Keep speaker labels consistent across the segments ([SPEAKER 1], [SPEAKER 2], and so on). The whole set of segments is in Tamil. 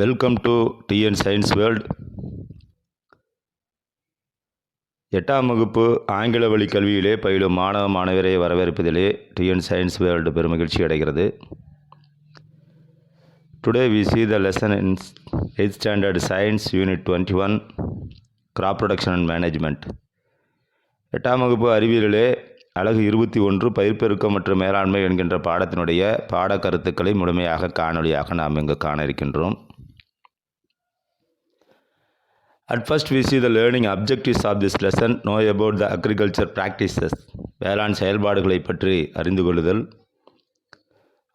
[SPEAKER 1] Welcome to TN science world. 8ஆம் வகுப்பு ஆங்கில வழி கல்வியிலே பயிலும் மாணவ மாணவரை வரவேற்பதிலே டிஎன் சயின்ஸ் வேர்ல்டு பெருமகிழ்ச்சி அடைகிறது. Today we see the lesson in 8th standard science unit 21 crop production and management. 8ஆம் வகுப்பு அறிவியலிலே அலகு 21 பயிர்ப்பெருக்கம் மற்றும் மேலாண்மை என்கின்ற பாடத்தினுடைய பாடக்கருத்துக்களை முழுமையாக காணொலியாக நாம் இங்கு காண இருக்கின்றோம். At first we see the learning objectives of this lesson. Know about the agriculture practices. வேளாண் செயல்பாடுகளை பற்றி அறிந்து கொள்ளுதல்.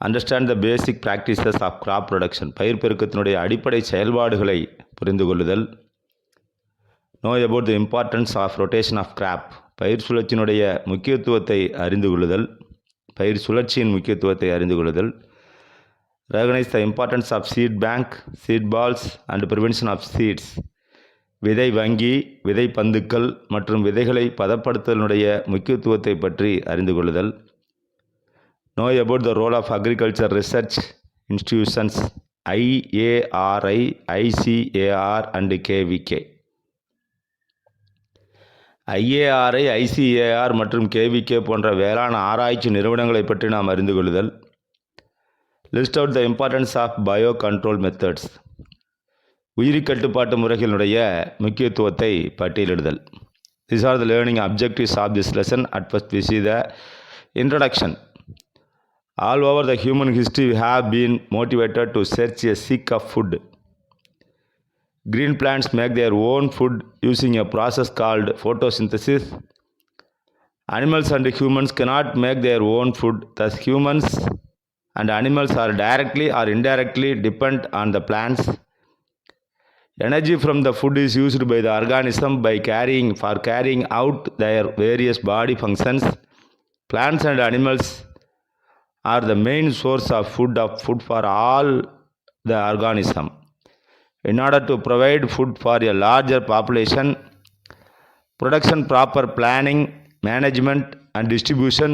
[SPEAKER 1] Understand the basic practices of crop production. பயிர் பெருக்கத்தினுடைய அடிப்படை செயல்பாடுகளை புரிந்து கொள்ளுதல். Know about the importance of rotation of crop. பயிர் சுழற்சியினுடைய முக்கியத்துவத்தை அறிந்து கொள்ளுதல். பயிர் சுழற்சியின் முக்கியத்துவத்தை அறிந்து கொள்ளுதல். Recognize the importance of seed bank, seed balls and prevention of seeds. விதை வங்கி, விதை பந்துக்கள் மற்றும் விதைகளை பதப்படுத்தலினுடைய முக்கியத்துவத்தை பற்றி அறிந்து கொள்ளுதல். Know about the role of agriculture research institutions IARI, ICAR and KVK. IARI, ICAR மற்றும் KVK போன்ற வேளாண் ஆராய்ச்சி நிறுவனங்களை பற்றி நாம் அறிந்து கொள்ளுதல். List out the importance of biocontrol methods. உயிரி கட்டுப்பாட்டு முறைகளுடைய முக்கியத்துவத்தை பட்டியலிடுதல். These are the learning objectives of this lesson. At first we see the introduction. All over the human history we have been motivated to search a seek of food. Green plants make their own food using a process called photosynthesis. Animals and humans cannot make their own food. Thus humans and animals are directly or indirectly dependent on the plants. Energy from the food is used by the organism for carrying out their various body functions. Plants and animals are the main source of food for all the organism. In order to provide food for a larger population, production, proper planning, management and distribution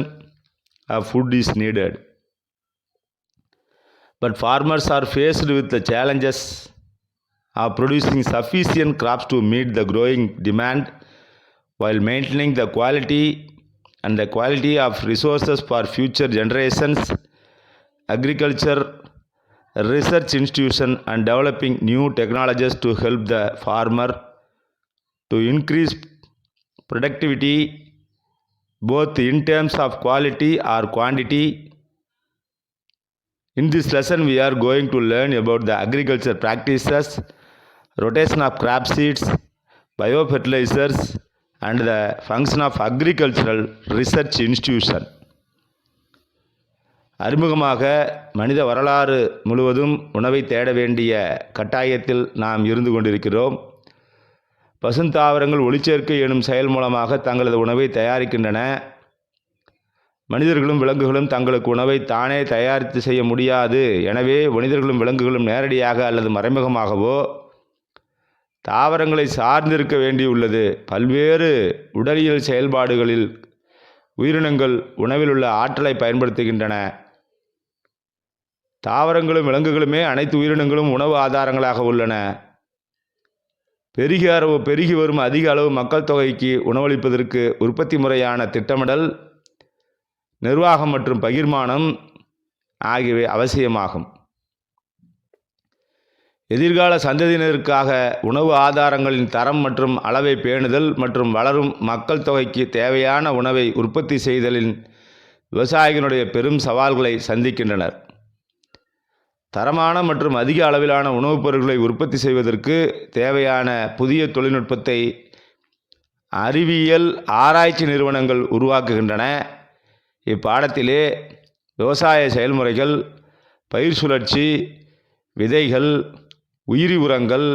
[SPEAKER 1] of food is needed. But farmers are faced with the challenges of producing sufficient crops to meet the growing demand while maintaining the quality of resources for future generations. Agriculture research institution and developing new technologies to help the farmer to increase productivity both in terms of quality or quantity. In this lesson we are going to learn about the agriculture practices, rotation of crop seeds, biofertilizers and the function of agricultural research institution. அறிமுகமாக மனித வரலாறு முழுவதும் உணவை தேட வேண்டிய கட்டாயத்தில் நாம் இருந்து கொண்டிருக்கிறோம். பசுந்தாவரங்கள் ஒளிச்சேர்க்கை எனும் செயல் மூலமாக தங்களது உணவை தயாரிக்கின்றன. மனிதர்களும் விலங்குகளும் தங்களுக்கு உணவை தானே தயாரித்து செய்ய முடியாது. எனவே மனிதர்களும் விலங்குகளும் நேரடியாக அல்லது மறைமுகமாகவோ தாவரங்களை சார்ந்திருக்க வேண்டியுள்ளது. பல்வேறு உடலியல் செயல்பாடுகளில் உயிரினங்கள் உணவில் உள்ள ஆற்றலை பயன்படுத்துகின்றன. தாவரங்களும் விலங்குகளுமே அனைத்து உயிரினங்களும் உணவு ஆதாரங்களாக உள்ளன. பெருகி வரும் அதிக அளவு மக்கள் தொகைக்கு உணவளிப்பதற்கு உற்பத்தி முறையான திட்டமிடல், நிர்வாகம் மற்றும் பகிர்மானம் ஆகியவை அவசியமாகும். எதிர்கால சந்ததியினருக்காக உணவு ஆதாரங்களின் தரம் மற்றும் அளவை பேணுதல் மற்றும் வளரும் மக்கள் தொகைக்கு தேவையான உணவை உற்பத்தி செய்தலின் விவசாயிகளுடைய பெரும் சவால்களை சந்திக்கின்றனர். தரமான மற்றும் அதிக அளவிலான உணவுப் பொருட்களை உற்பத்தி செய்வதற்கு தேவையான புதிய தொழில்நுட்பத்தை அறிவியல் ஆராய்ச்சி நிறுவனங்கள் உருவாக்குகின்றன. இப்பாடத்திலே விவசாய செயல்முறைகள், பயிர் சுழற்சி, விதைகள், உயிரி உரங்கள்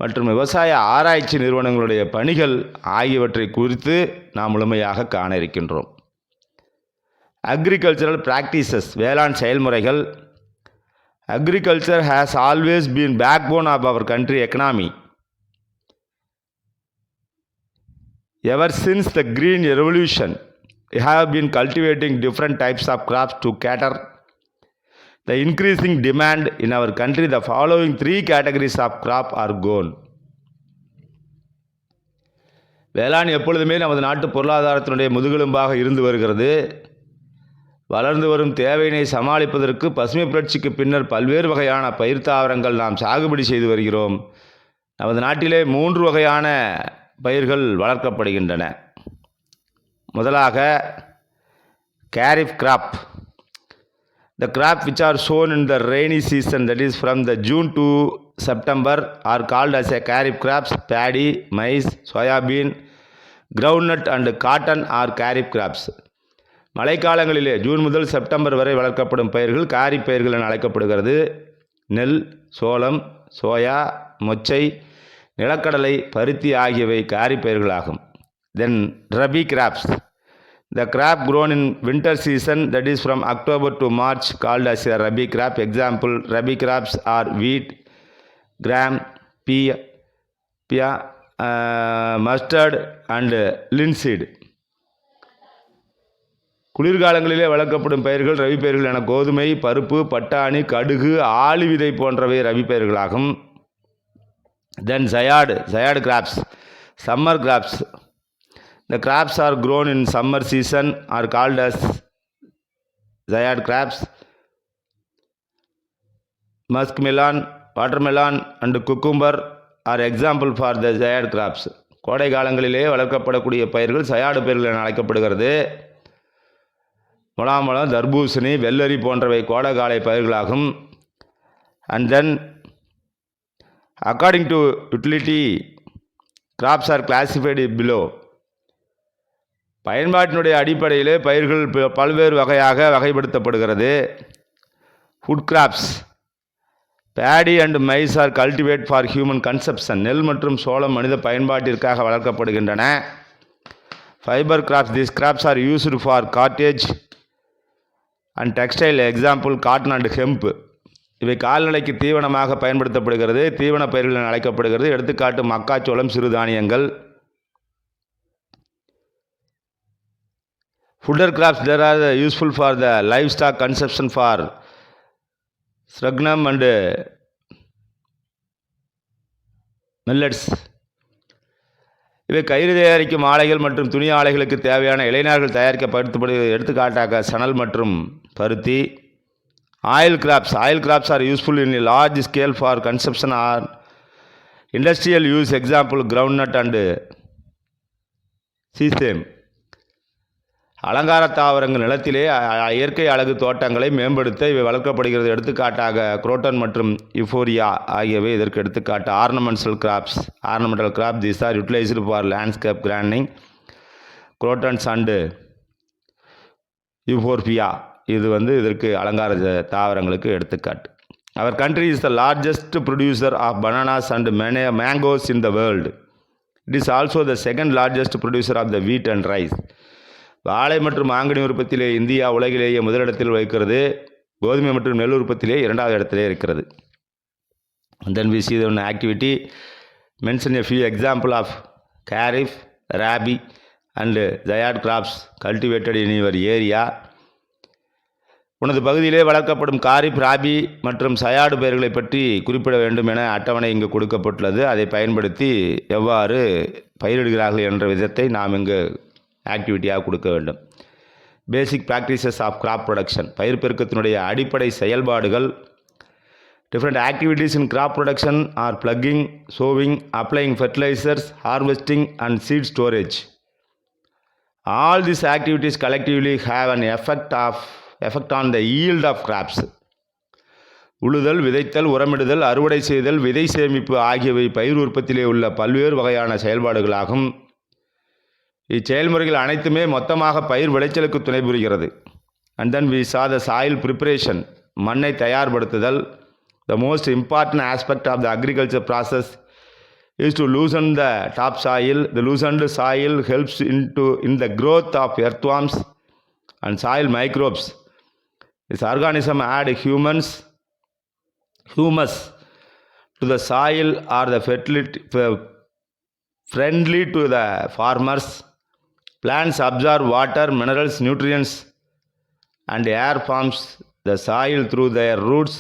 [SPEAKER 1] மற்றும் விவசாய ஆராய்ச்சி நிறுவனங்களுடைய பணிகள் ஆகியவற்றை குறித்து நாம் முழுமையாக காண இருக்கின்றோம். அக்ரிகல்ச்சரல் பிராக்டிசஸ், வேளாண் செயல்முறைகள். Agriculture has always been backbone of our country economy. Ever since the Green Revolution, we have been cultivating different types of crops to cater the increasing demand in our country, the following 3 categories of crop are gone. வேளாண் எப்பொழுதுமே நமது நாட்டு பொருளாதாரத்தினுடைய முதுகெலும்பாக இருந்து வருகிறது. வளர்ந்து வரும் தேவையினை சமாளிப்பதற்கு பசுமை புரட்சிக்கு பின்னர் பல்வேறு வகையான பயிர் தாவரங்கள் நாம் சாகுபடி செய்து வருகிறோம். நமது நாட்டிலே 3 வகையான பயிர்கள் வளர்க்கப்படுகின்றன. முதலாக kharif crop. The crop which are sown in the rainy season, that is from the June to September, are called as a kharif crops. Paddy, maize, soybean, groundnut and cotton are kharif crops. மழைக்காலங்களிலே ஜூன் முதல் செப்டம்பர் வரை வளர்க்கப்படும் பயிர்கள் காரிப் பயிர்கள் என அழைக்கப்படுகிறது. நெல், சோளம், சோயா, மொச்சை, நிலக்கடலை, பருத்தி ஆகியவை kharif பயிர்களாகும். Then Rabi crops. The crop grown in winter season, that is from October to March, called as a Rabi crop. Example, Rabi crops are wheat, gram, pea, mustard and linseed. குளிர்காலங்களிலே வளர்க்கப்படும் பயிர்கள் ரவி பயிர்கள் என கோதுமை, பருப்பு, பட்டாணி, கடுகு, ஆளி விதை போன்றவை Ravi பயிர்களாகும். Then Zayad crops. Summer crops. The crops are grown in summer season are called as Zayad crops. Muskmelon, watermelon and cucumber are example for the Zayad crops. கோடை காலங்களிலே வளர்க்கப்படக்கூடிய பயிர்கள் சயாடு பயிர்கள் என அழைக்கப்படுகிறது. முலாம்பழம், தர்பூசணி, வெள்ளரி போன்றவை கோடைகால பயிர்களாகும். And then according to utility, crops are classified below. பயன்பாட்டினுடைய அடிப்படையிலே பயிர்கள் பல்வேறு வகையாக வகைப்படுத்தப்படுகிறது. Food crops. Paddy and maize are cultivate for human consumption. நெல் மற்றும் சோளம் மனித பயன்பாட்டிற்காக வளர்க்கப்படுகின்றன. Fibre crops. These crops are used for cottage and textile. Example cotton and hemp. இவை கால்நடைக்கு தீவனமாக பயன்படுத்தப்படுகிறது. தீவன பயிர்கள் என அழைக்கப்படுகிறது. எடுத்துக்காட்டு மக்காச்சோளம், சிறுதானியங்கள். Fodder crops, there are useful for the livestock consumption for sorghum and millets. இவை கயிறு தயாரிக்கும் ஆலைகள் மற்றும் துணி ஆலைகளுக்கு தேவையான இளைஞர்கள் தயாரிக்கப்படுகிறது. எடுத்துக்காட்டாக சணல் மற்றும் பருத்தி. Oil crops. Oil crops are useful in large scale for consumption or industrial use. Example groundnut and sesame. அலங்கார தாவரங்கள். நிலத்திலே இயற்கை அழகு தோட்டங்களை மேம்படுத்த இவை வளர்க்கப்படுகிறது. எடுத்துக்காட்டாக குரோட்டன் மற்றும் யுஃபோரியா ஆகியவை இதற்கு எடுத்துக்காட்டு. Ornamental crop. These are utilised for landscape gardening. Crotons and euphorbia இது இதற்கு அலங்கார தாவரங்களுக்கு எடுத்துக்காட்டு. Our country is the largest producer of bananas and mangoes in the world. It is also the second largest producer of the wheat and rice. வாழை மற்றும் மாங்கனி உற்பத்தியிலே இந்தியா உலகிலேயே முதலிடத்தில் வைக்கிறது. கோதுமை மற்றும் நெல் உற்பத்தியிலே 2வது இடத்திலே இருக்கிறது. Then we see the activity. Mention a few example of kharif, rabi and zayad crops cultivated in your area. உனது பகுதியிலே வளர்க்கப்படும் காரிப், ராபி மற்றும் சயாடு பயிர்களை பற்றி குறிப்பிட வேண்டும் என அட்டவணை இங்கு கொடுக்கப்பட்டுள்ளது. அதை பயன்படுத்தி எவ்வாறு பயிரிடுகிறார்கள் என்ற விதத்தை நாம் இங்கு ஆக்டிவிட்டியாக கொடுக்க வேண்டும். Basic practices of crop production. பயிர் பெருக்கத்தினுடைய அடிப்படை செயல்பாடுகள். Different activities in crop production are ploughing, sowing, applying fertilisers, harvesting and seed storage. All these activities collectively have an effect on the yield of crops. உழுதல், விதைத்தல், உரமிடுதல், அறுவடை செய்தல், விதை சேமிப்பு ஆகியவை பயிர் உற்பத்தியிலே உள்ள பல்வேறு வகையான செயல்பாடுகளாகும். இச்செயல்முறைகள் அனைத்துமே மொத்தமாக பயிர் விளைச்சலுக்கு துணை புரிகிறது. And then we saw the soil preparation. மண்ணை தயார்படுத்துதல். The most important aspect of the agriculture process is to loosen the top soil. The loosened soil helps in the growth of earthworms and soil microbes. This organism add humus to the soil or the friendly to the farmers. Plants absorb water, minerals, nutrients and air forms the soil through their roots.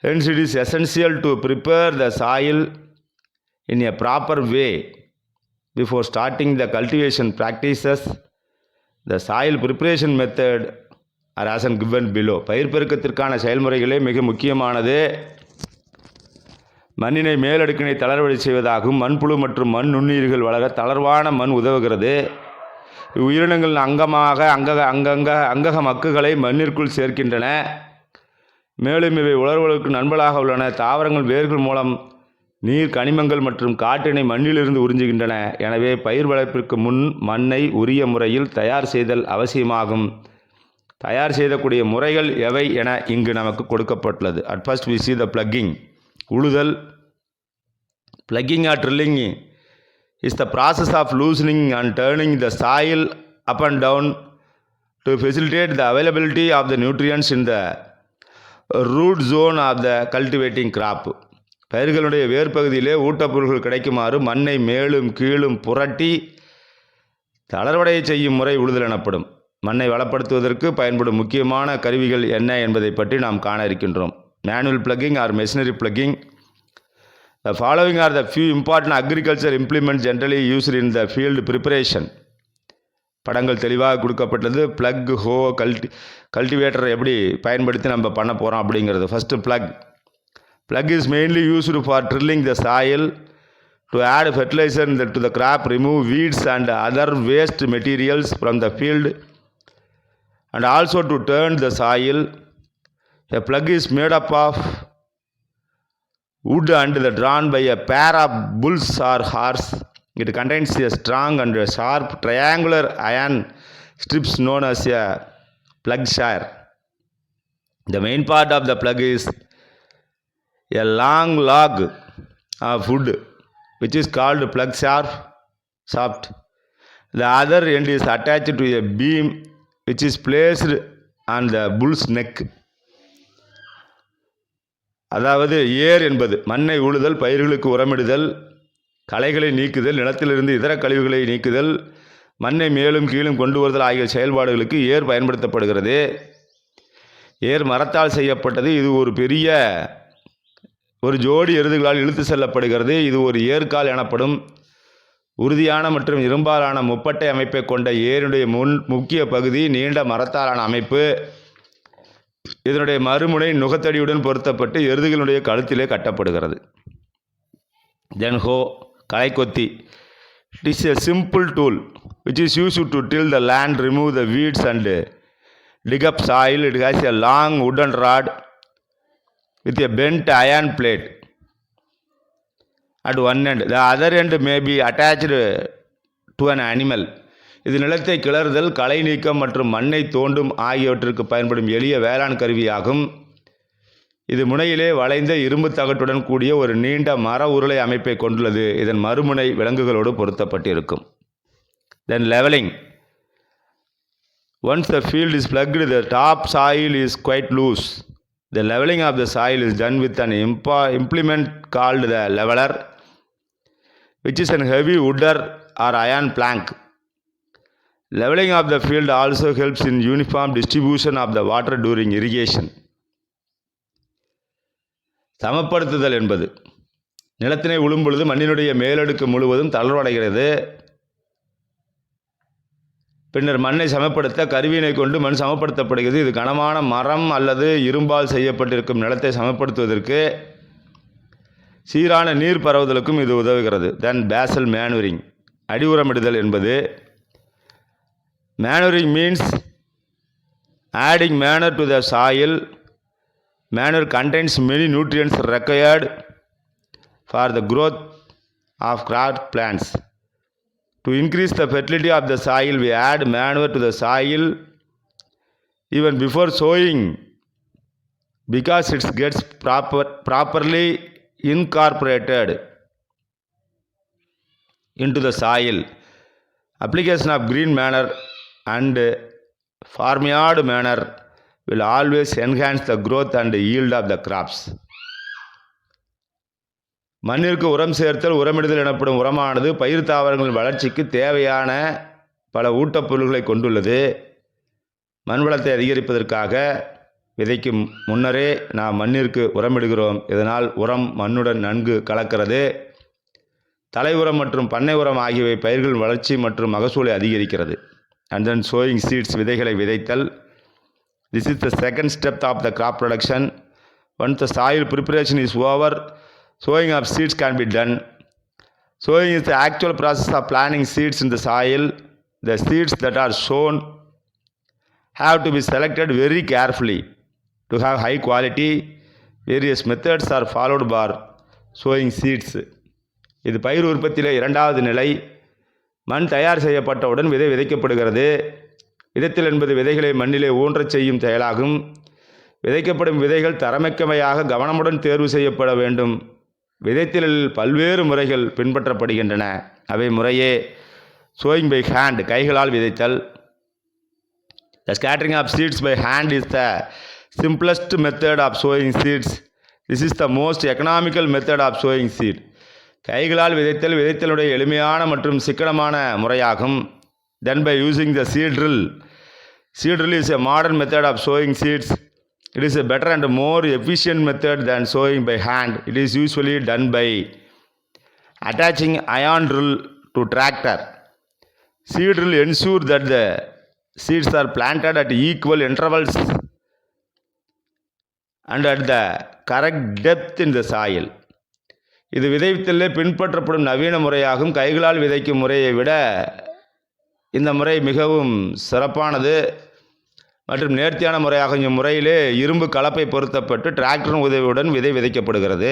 [SPEAKER 1] Hence, it is essential to prepare the soil in a proper way before starting the cultivation practices. The soil preparation method are as given below. பயிர் பெருக்கத்திற்கான செயல்முறைகளே மிக முக்கியமானது. மண்ணினை மேலடுக்கினை தளர்வடை செய்வதாகும். மண்புழு மற்றும் மண் நுண்ணுயிர்கள் வளர தளர்வான மண் உதவுகிறது. உயிரினங்கள் அங்கக மக்குகளை மண்ணிற்குள் சேர்க்கின்றன. மேலும் இவை உலர்வதற்கு நண்பர்களாக உள்ளன. தாவரங்கள் வேர்கள் மூலம் நீர், கனிமங்கள் மற்றும் காற்றினை மண்ணிலிருந்து உறிஞ்சுகின்றன. எனவே பயிர் வளர்ப்பிற்கு முன் மண்ணை உரிய முறையில் தயார் செய்தல் அவசியமாகும். தயார் செய்யக்கூடிய முறைகள் எவை என இங்கு நமக்கு கொடுக்கப்பட்டுள்ளது. At first we see the plugging. உழுதல். Plugging or drilling is the process of loosening and turning the soil up and down to facilitate the availability of the nutrients in the root zone of the cultivating crop. பயிர்களுடைய வேர்பகுதியிலே ஊட்டப்பொருட்கள் கிடைக்குமாறு மண்ணை மேலும் கீழும் புரட்டி தளர்வடைய செய்யும் முறை உழுதல் எனப்படும். மண்ணை வளப்படுத்துவதற்கு பயன்படும் முக்கியமான கருவிகள் என்ன என்பதை பற்றி நாம் காண இருக்கின்றோம். Manual plugging or machinery plugging. The following are the few important agriculture implements generally used in the field preparation. படங்கள் தெளிவாக கொடுக்கப்பட்டது. பிளக், ஹோ, கல்டிவேட்டர் எப்படி பயன்படுத்தி நம்ம பண்ண போகிறோம் அப்படிங்கிறது. First plug. Plug is mainly used for drilling the soil, to add fertilizer to the crop, remove weeds and other waste materials from the field, and also to turn the soil. A plug is made up of wood and drawn by a pair of bulls or horse. It contains a strong and sharp triangular iron strips known as a plug share. The main part of the plug is a long log of wood which is called plug shaft. The other end is attached to a beam which is placed on the bull's neck. அதாவது ஏர் என்பது மண்ணை உழுதல், பயிர்களுக்கு உரமிடுதல், களைகளை நீக்குதல், நிலத்திலிருந்து இதர கழிவுகளை நீக்குதல், மண்ணை மேலும் கீழும் கொண்டு வருதல் ஆகிய செயல்பாடுகளுக்கு ஏர் பயன்படுத்தப்படுகிறது. ஏர் மரத்தால் செய்யப்பட்டது. இது ஒரு ஜோடி எருதுகளால் இழுத்து செல்லப்படுகிறது. இது ஒரு ஏர்கால் எனப்படும். உறுதியான மற்றும் இரும்பாலான முப்பட்டை அமைப்பை கொண்ட ஏருடைய முக்கிய பகுதி நீண்ட மரத்தாலான அமைப்பு. இதனுடைய மறுமுனை நுகத்தடியுடன் பொருத்தப்பட்டு எருதுகளுடைய கழுத்திலே கட்டப்படுகிறது. தென் ஹோ, களைக்கொத்தி. It is a simple tool which is used to till the land, remove the weeds and dig up soil. It has a long wooden rod with a bent iron plate at one end. The other end may be attached to an animal. இது நிலத்தை கிளறுதல், களை நீக்கம் மற்றும் மண்ணை தோண்டும் ஆகியவற்றிற்கு பயன்படும் எளிய வேளாண் கருவியாகும். இது முனையிலே வளைந்த இரும்பு தகட்டுடன் கூடிய ஒரு நீண்ட மர உருளை அமைப்பை கொண்டுள்ளது. இதன் மறுமுனை விலங்குகளோடு பொருத்தப்பட்டிருக்கும். Then leveling. Once the field is plugged, the top soil is quite loose. The leveling of the soil is done with an implement called the leveler, which is a heavy wooden or iron plank. Leveling of the field also helps in uniform distribution of the water during irrigation. சமப்படுத்துதல் என்பது நிலத்தினை உழும் பொழுது மண்ணினுடைய மேலடுக்கு முழுவதும் தளர்வடைகிறது. பின்னர் மண்ணை சமப்படுத்த கருவியினை கொண்டு மண் சமப்படுத்தப்படுகிறது. இது கனமான மரம் அல்லது இரும்பால் செய்யப்பட்டிருக்கும் நிலத்தை சமப்படுத்துவதற்கு சீரான நீர் பரவுதலுக்கும் இது உதவுகிறது. தென் பேசல் மேனுரிங். அடி உரமிடுதல் என்பது மேனுரிங் means adding manure to the soil. Manure contains many nutrients required for the growth of crop plants. To increase the fertility of the soil, we add manure to the soil even before sowing because it gets properly incorporated into the soil. Application of green manure and farmyard manure will always enhance the growth and yield of the crops. மண்ணிற்கு உரம் சேர்த்தல், உரமிடுதல் எனப்படும் உரமானது பயிர் தாவரங்களின் வளர்ச்சிக்கு தேவையான பல ஊட்டப்பொருள்களை கொண்டுள்ளது. மண் வளத்தை அதிகரிப்பதற்காக விதைக்கும் முன்னரே நாம் மண்ணிற்கு உரமிடுகிறோம். இதனால் உரம் மண்ணுடன் நன்கு கலக்கிறது. தலை உரம் மற்றும் பண்ணை உரம் ஆகியவை பயிர்கள் வளர்ச்சி மற்றும் மகசூலை அதிகரிக்கிறது. அண்ட் தென் சோயிங் சீட்ஸ், விதைகளை விதைத்தல். This is the second step of the crop production. Once the soil preparation is over, sowing of seeds can be done. Sowing is the actual process of planting seeds in the soil. The seeds that are sown have to be selected very carefully to have high quality. Various methods are followed for sowing seeds. இது பயிர் உற்பத்தியில் இரண்டாவது நிலை. மண் தயார் செய்யப்பட்டவுடன் விதை விதைக்கப்படுகிறது. விதைத்தல் என்பது விதைகளை மண்ணிலே ஊன்றச் செய்யும் செயலாகும். விதைக்கப்படும் விதைகள் தரமிக்கமையாக கவனமுடன் தேர்வு செய்யப்பட வேண்டும். விதைத்தலில் பல்வேறு முறைகள் பின்பற்றப்படுகின்றன. அவை முறையே sowing by hand, கைகளால் விதைத்தல். The scattering of seeds by hand is the simplest method of sowing seeds. This is the most economical method of sowing seed. கைகளால் விதைத்தல் விதைத்தலுடைய எளிமையான மற்றும் சிக்கனமான முறையாகும். Then by using the seed drill. Seed drill is a modern method of sowing seeds. It is a better and more efficient method than sowing by hand. It is usually done by attaching iron drill to tractor. Seed drill ensure that the seeds are planted at equal intervals and at the correct depth in the soil. இது விதைத்தலில் பின்பற்றப்படும் நவீன முறையாகும். கைகளால் விதைக்கும் முறையை விட இந்த முறை மிகவும் சிறப்பானது மற்றும் நேர்த்தியான முறையாகும். இம்முறையிலே இரும்பு கலப்பை பொருத்தப்பட்டு டிராக்டரின் உதவியுடன் விதை விதைக்கப்படுகிறது.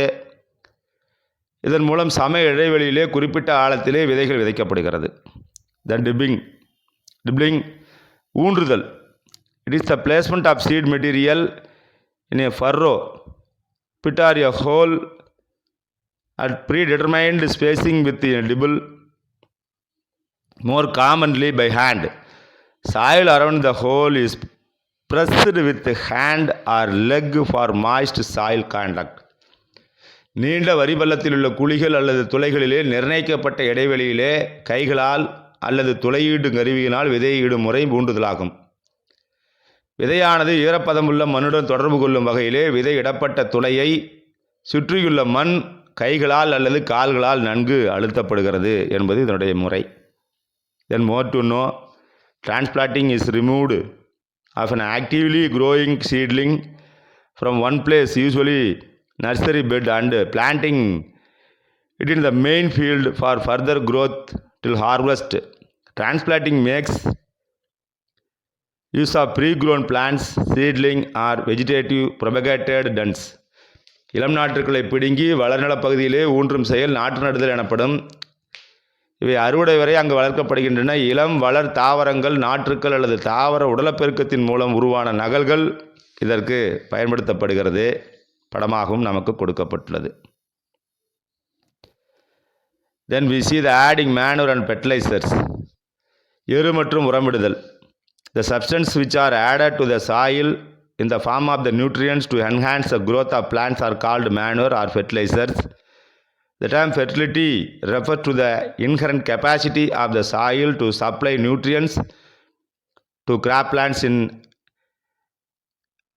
[SPEAKER 1] இதன் மூலம் சம இடைவெளியிலே குறிப்பிட்ட ஆழத்திலே விதைகள் விதைக்கப்படுகிறது. தென் டிப்ளிங், ஊன்றுதல். It is the placement of seed material in a furrow, pit or a hole at predetermined spacing with a dibble, more commonly by hand. Soil around the hole is pressed with hand or leg for moist soil contact. நீண்ட வரிபள்ளத்தில் உள்ள குழிகள் அல்லது துளைகளிலே நிர்ணயிக்கப்பட்ட இடைவெளியிலே கைகளால் அல்லது துளையீடு கருவியினால் விதையிடும் முறை ஊன்றுதலாகும். விதையானது ஈரப்பதமுள்ள மண்ணுடன் தொடர்பு கொள்ளும் வகையிலே விதை இடப்பட்ட துளையை சுற்றியுள்ள மண் கைகளால் அல்லது கால்களால் நன்கு அழுத்தப்படுகிறது என்பது இதனுடைய முறை. Then more to know, transplanting is removed of an actively growing seedling from one place, usually nursery bed, and planting it in the main field for further growth till harvest. Transplanting makes use of pre-grown plants, seedling or vegetative propagated duns. இளம் நாற்றுக்களை பிடுங்கி வளர்நில பகுதியிலே ஊன்றும் செயல் நாற்று நடுதல் எனப்படும். இவை அறுவடை வரை அங்கு வளர்க்கப்படுகின்றன. இளம் வளர் தாவரங்கள், நாற்றுக்கள் அல்லது தாவர உடலப்பெருக்கத்தின் மூலம் உருவான நகல்கள் இதற்கு பயன்படுத்தப்படுகிறது. படமாகவும் நமக்கு கொடுக்கப்பட்டுள்ளது. Then we see the adding manure and fertilizers. எரு மற்றும் உரமிடுதல். The substance which are added to the soil in the form of the nutrients to enhance the growth of plants are called manure or fertilizers. The term fertility refers to the inherent capacity of the soil to supply nutrients to crop plants in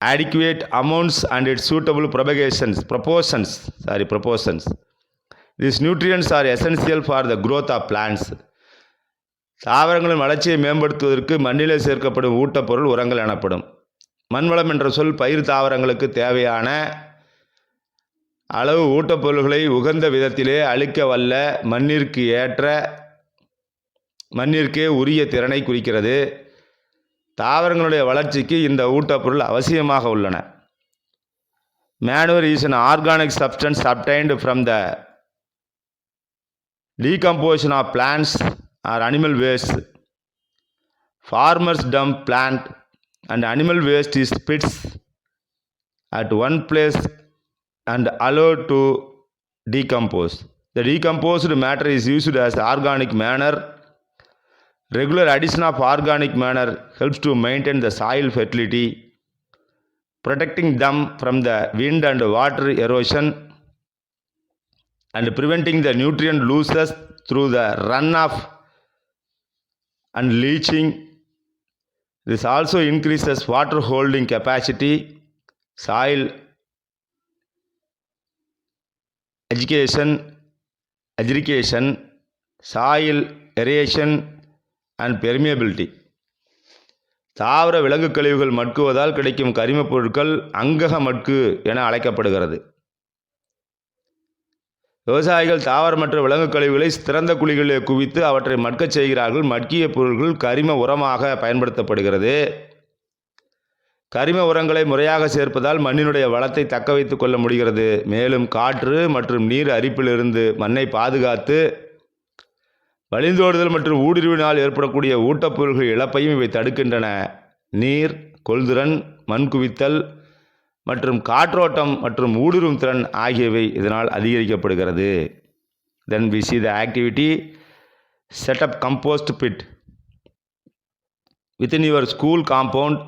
[SPEAKER 1] adequate amounts and its suitable proportions. These nutrients are essential for the growth of plants. தாவரங்களின் வளர்ச்சியை மேம்படுத்துவதற்கு மண்ணிலே சேர்க்கப்படும் ஊட்டப்பொருள் உரங்கள் எனப்படும். மண்வளம் என்ற சொல் பயிர் தாவரங்களுக்கு தேவையான அளவு ஊட்டப்பொருள்களை உகந்த விதத்திலே அளிக்க வல்ல மண்ணிற்கே உரிய திறனை குறிக்கிறது. தாவரங்களுடைய வளர்ச்சிக்கு இந்த ஊட்டப்பொருள் அவசியமாக உள்ளன. Manure is an organic substance obtained from the decomposition of plants or animal waste. Farmers dump plant and animal waste is pits at one place and allowed to decompose. The decomposed matter is used as organic manure. Regular addition of organic manure helps to maintain the soil fertility, protecting them from the wind and water erosion and preventing the nutrient losses through the runoff and leaching. This also increases water holding capacity soil agitation, soil aeration and permeability. தாவர விலங்கு கழிவுகள் மட்குவதால் கிடைக்கும் கரிமப் பொருட்கள் அங்கக மட்கு என அழைக்கப்படுகிறது. விவசாயிகள் தாவரமற்ற விலங்கு கழிவுகளை திறந்த குழிகளிலே குவித்து அவற்றை மட்கச் செய்கிறார்கள். மட்கிய பொருட்கள் கரிம உரமாக பயன்படுத்தப்படுகிறது. கரிம உரங்களை முறையாக சேர்ப்பதால் மண்ணினுடைய வளத்தை தக்க வைத்துக் கொள்ள முடிகிறது. மேலும் காற்று மற்றும் நீர் அரிப்பிலிருந்து மண்ணை பாதுகாத்து வழிந்தோடுதல் மற்றும் ஊடுருவினால் ஏற்படக்கூடிய ஊட்டப்பொருள்கள் இழப்பையும் இவை தடுக்கின்றன. நீர் கொள்திறன், மண் குவித்தல் மற்றும் காற்றோட்டம் மற்றும் ஊடுருவும் திறன் ஆகியவை இதனால் அதிகரிக்கப்படுகிறது. Then we see the activity. Set up compost pit. Within your school compound,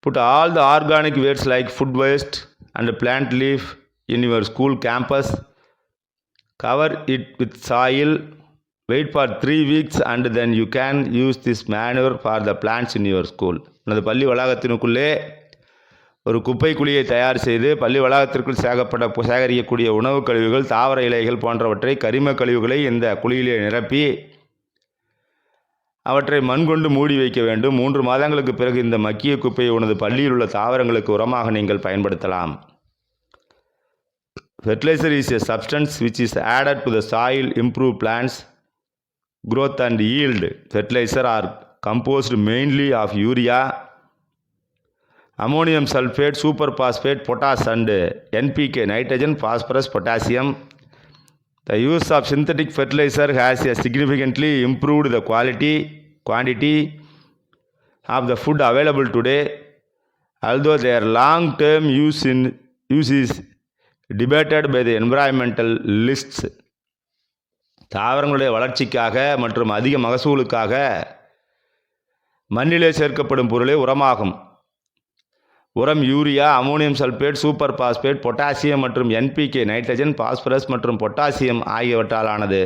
[SPEAKER 1] put all the organic waste like food waste and plant leaf in your school campus. Cover it with soil. Wait for 3 weeks and then you can use this manure for the plants in your school. அந்த பள்ளி வளாகத்தினுக்குள்ளே ஒரு குப்பை குழியை தயார் செய்து பள்ளி வளாகத்திற்குள் சேகரிக்கக்கூடிய உணவு கழிவுகள், தாவர இலைகள் போன்றவற்றை, கரிம கழிவுகளை இந்த குழியிலே நிரப்பி அவற்றை மண் கொண்டு மூடி வைக்க வேண்டும். 3 மாதங்களுக்கு பிறகு இந்த மக்கிய குப்பையை உனது பள்ளியில் உள்ள தாவரங்களுக்கு உரமாக நீங்கள் பயன்படுத்தலாம். Fertilizer is a substance which is added to the soil, improve plants growth and yield. Fertilizer are composed mainly of urea, ammonium sulfate, superphosphate, potash and NPK, nitrogen, phosphorus, potassium. The use of synthetic fertilizer has significantly improved the quantity of the food available today, although their long-term use is debated by the environmentalists. தாவரங்களுடைய வளர்ச்சிக்காக மற்றும் அதிக மகசூலுக்காக மண்ணிலே சேர்க்கப்படும் பொருளே உரமாகும். உரம் urea, ammonium sulphate, super phosphate, potassium மற்றும் என்பிகே, நைட்ரஜன், பாஸ்பரஸ் மற்றும் பொட்டாசியம் ஆகியவற்றாலானது.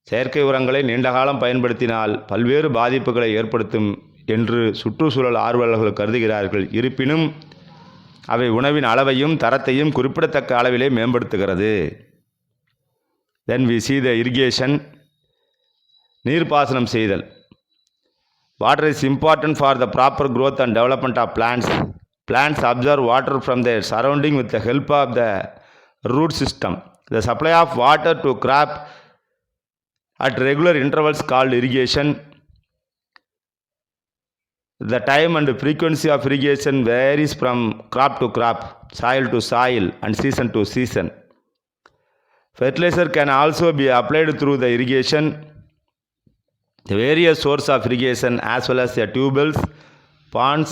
[SPEAKER 1] செயற்கை உரங்களை நீண்டகாலம் பயன்படுத்தினால் பல்வேறு பாதிப்புகளை ஏற்படுத்தும் என்று சுற்றுச்சூழல் ஆர்வலர்கள் கருதுகிறார்கள். இருப்பினும் அவை உணவின் அளவையும் தரத்தையும் குறிப்பிடத்தக்க அளவிலே மேம்படுத்துகிறது. Then we see the irrigation. நீர்ப்பாசனம் செய்தல். Water is important for the proper growth and development of plants. Plants absorb water from their surrounding with the help of the root system. The supply of water to crop at regular intervals called irrigation. The time and frequency of irrigation varies from crop to crop, soil to soil and season to season. Fertilizer can also be applied through the irrigation. The various sources of irrigation as well as the tubewells, ponds,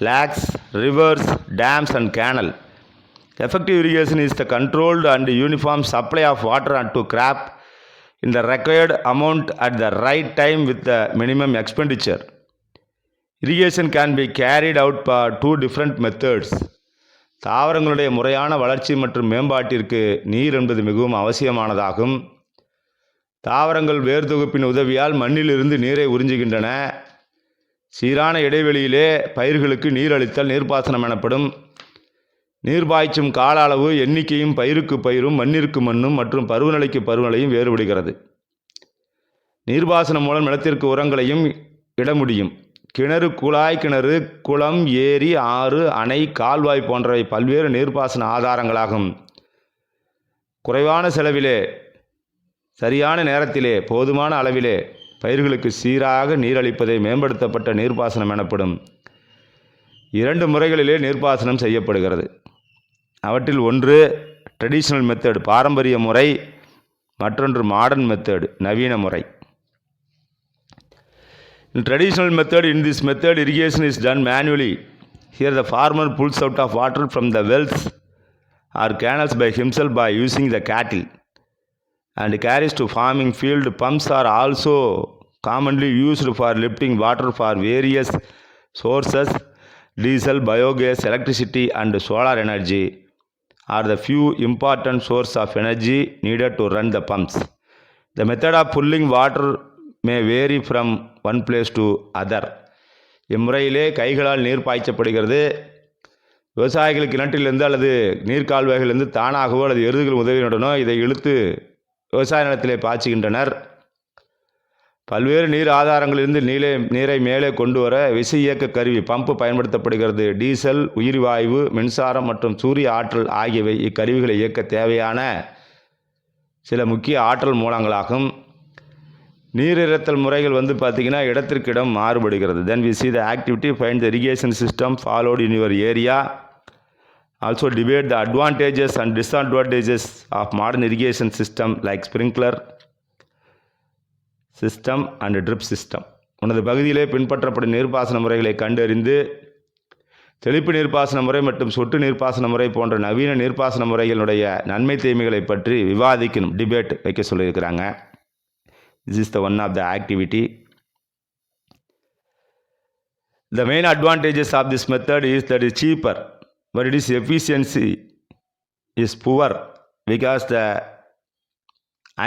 [SPEAKER 1] lakes, rivers, dams and canal. Effective irrigation is the controlled and uniform supply of water to crop in the required amount at the right time with the minimum expenditure. Irrigation can be carried out by 2 different methods. தாவரங்களுடைய முறையான வளர்ச்சி மற்றும் மேம்பாட்டிற்கு நீர் என்பது மிகவும் அவசியமானதாகும். தாவரங்கள் வேர் தொகுப்பின் உதவியால் மண்ணிலிருந்து நீரை உறிஞ்சுகின்றன. சீரான இடைவெளியிலே பயிர்களுக்கு நீர் அளித்தல் நீர்ப்பாசனம் எனப்படும். நீர் பாய்ச்சும் கால அளவு, எண்ணிக்கையும் பயிருக்கு பயிரும், மண்ணிற்கு மண்ணும் மற்றும் பருவநிலைக்கு பருவநிலையும் வேறுபடுகிறது. நீர்ப்பாசனம் மூலம் நிலத்திற்கு உரங்களையும் இட முடியும். கிணறு, குழாய் கிணறு, குளம், ஏரி, ஆறு, அணை, கால்வாய் போன்றவை பல்வேறு நீர்ப்பாசன ஆதாரங்களாகும். குறைவான செலவிலே, சரியான நேரத்திலே, போதுமான அளவிலே பயிர்களுக்கு சீராக நீரளிப்பதை மேம்படுத்தப்பட்ட நீர்ப்பாசனம் எனப்படும். 2 முறைகளிலே நீர்ப்பாசனம் செய்யப்படுகிறது. அவற்றில் ஒன்று ட்ரெடிஷ்னல் மெத்தட், பாரம்பரிய முறை, மற்றொன்று மாடர்ன் மெத்தட், நவீன முறை. In traditional method, irrigation is done manually. Here the farmer pulls out of water from the wells or canals by himself by using the cattle and carries to farming field. Pumps are also commonly used for lifting water for various sources. Diesel, biogas, electricity and solar energy are the few important sources of energy needed to run the pumps. The method of pulling water may vary from one place to other. இம்முறையிலே கைகளால் நீர் பாய்ச்சப்படுகிறது. விவசாயிகள் கிணற்றிலிருந்து அல்லது நீர்க்கால்வாய்களிலிருந்து தானாகவோ அல்லது எருதுகள் உதவியுடனோ இதை இழுத்து விவசாய நிலத்திலே பாய்ச்சுகின்றனர். பல்வேறு நீர் ஆதாரங்களிலிருந்து நீரை மேலே கொண்டு வர விசை இயக்க கருவி பம்பு பயன்படுத்தப்படுகிறது. டீசல், உயிர்வாயு, மின்சாரம் மற்றும் சூரிய ஆற்றல் ஆகியவை இக்கருவிகளை இயக்க தேவையான சில முக்கிய ஆற்றல் மூலங்களாகும். நீர் இறைத்தல் முறைகள் பார்த்திங்கன்னா இடத்திற்கு இடம் மாறுபடுகிறது. Then we see the activity, find the irrigation system followed in your area. Also debate the advantages and disadvantages of modern irrigation system like sprinkler system and drip system. உனது பகுதியிலே பின்பற்றப்படும் நீர்ப்பாசன முறைகளை கண்டறிந்து தெளிப்பு நீர்ப்பாசன முறை மற்றும் சொட்டு நீர்ப்பாசன முறை போன்ற நவீன நீர்ப்பாசன முறைகளுடைய நன்மை தீமைகளை பற்றி விவாதிக்கணும், டிபேட் வைக்க சொல்லியிருக்கிறாங்க. This is the one of the activity. The main advantages of this method is that it is cheaper, but its efficiency is poor because the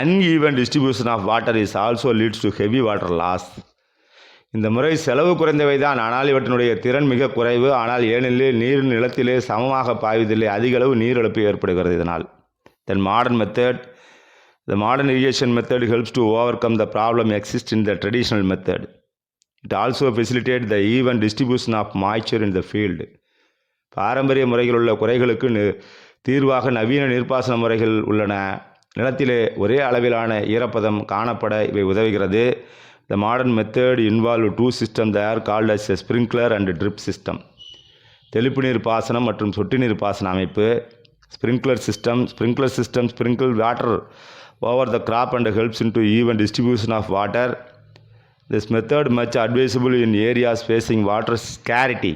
[SPEAKER 1] uneven distribution of water is also leads to heavy water loss. இந்த முறை செலவு குறைந்தவை தான், ஆனால் இவற்றினுடைய திறன் மிக குறைவு. ஆனால் ஏனெனில் நீர் நிலத்திலே சமமாக பாய்வதில்லை, அதிக அளவு நீர் இழப்பு ஏற்படுகிறது இதனால். Then the modern irrigation method helps to overcome the problem exists in the traditional method. It also facilitates the even distribution of moisture in the field. பாரம்பரிய முறையில் உள்ள குறைகளுக்கு தீர்வாக நவீன நீர்ப்பாசன முறைகள் உள்ளன. நிலத்திலே ஒரே அளவிலான ஈரப்பதம் காணப்பட இவை உதவுகிறது. The modern method involves two systems that are called as a sprinkler and drip system. தெளிப்பு நீர் பாசனம் மற்றும் சொட்டு நீர் பாசன அமைப்பு. Sprinkler system sprinkle water over the crop and helps into even distribution of water. This method much advisable in areas facing water scarcity.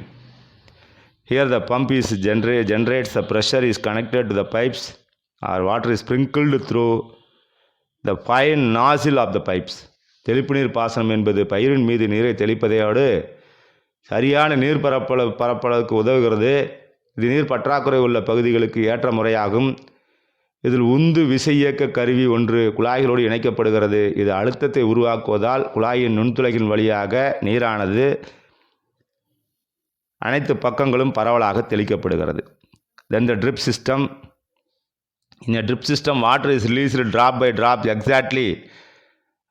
[SPEAKER 1] Here the pump is generates the pressure is connected to the pipes or water is sprinkled through the fine nozzle of the pipes. தெளிப்பு நீர் பாசனம் என்பது பயிரின் மீது நீரை தெளிப்பதையோடு சரியான நீர் பரப்பளவுக்கு உதவுகிறது. இது நீர் பற்றாக்குறை உள்ள பகுதிகளுக்கு ஏற்ற முறையாகும். இதில் உந்து விசை இயக்க கருவி ஒன்று குழாய்களோடு இணைக்கப்படுகிறது. இது அழுத்தத்தை உருவாக்குவதால் குழாயின் நுண்துளைகளின் வழியாக நீரானது அனைத்து பக்கங்களும் பரவலாக தெளிக்கப்படுகிறது. Then the drip system. In a drip system, water is released drop by drop exactly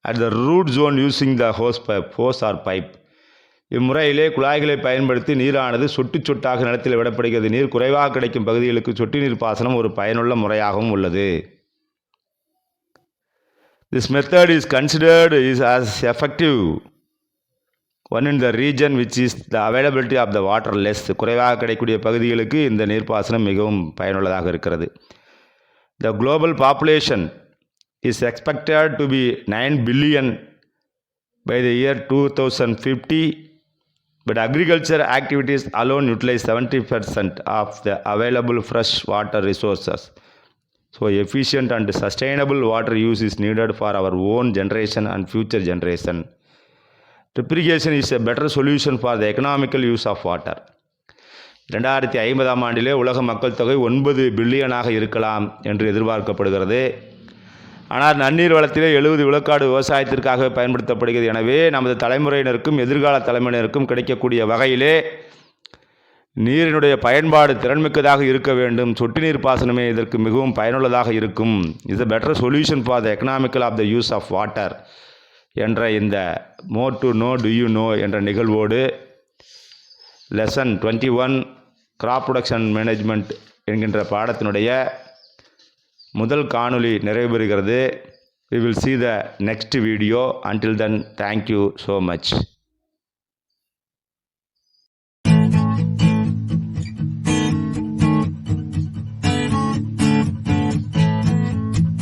[SPEAKER 1] at the root zone using the hose or pipe. இம்முறையிலே குழாய்களை பயன்படுத்தி நீரானது சொட்டு சொட்டாக நிலத்தில் விடப்படுகிறது. நீர் குறைவாக கிடைக்கும் பகுதிகளுக்கு சொட்டு நீர் பாசனம் ஒரு பயனுள்ள முறையாகவும் உள்ளது. This method is considered as effective one in the region which is the availability of the water less. குறைவாக கிடைக்கக்கூடிய பகுதிகளுக்கு இந்த நீர்ப்பாசனம் மிகவும் பயனுள்ளதாக இருக்கிறது. The global population is expected to be 9 billion by the year 2050, but agriculture activities alone utilize 70% of the available fresh water resources. So efficient and sustainable water use is needed for our own generation and future generation. Drip irrigation is a better solution for the economical use of water. 2050 ஆண்டிலே உலக மக்கள் தொகை 9 பில்லியனாக இருக்கலாம் என்று எதிர்பார்க்கப்படுகிறது. ஆனால் நன்னீர் வளத்திலே 70 விழுக்காடு விவசாயத்திற்காக பயன்படுத்தப்படுகிறது. எனவே நமது தலைமுறையினருக்கும் எதிர்கால தலைமுறையினருக்கும் கிடைக்கக்கூடிய வகையிலே நீரினுடைய பயன்பாடு திறன்மிக்கதாக இருக்க வேண்டும். சொட்டு நீர் பாசனமே இதற்கு மிகவும் பயனுள்ளதாக இருக்கும். Is a better solution for the economical of the use of water என்ற இந்த more to know do you know என்ற நிகழ்வோடு lesson 21 crop production management என்கின்ற பாடத்தினுடைய முதல் காணொளி நிறைவு பெறுகிறது. We will see the next video. Until then, thank you so much.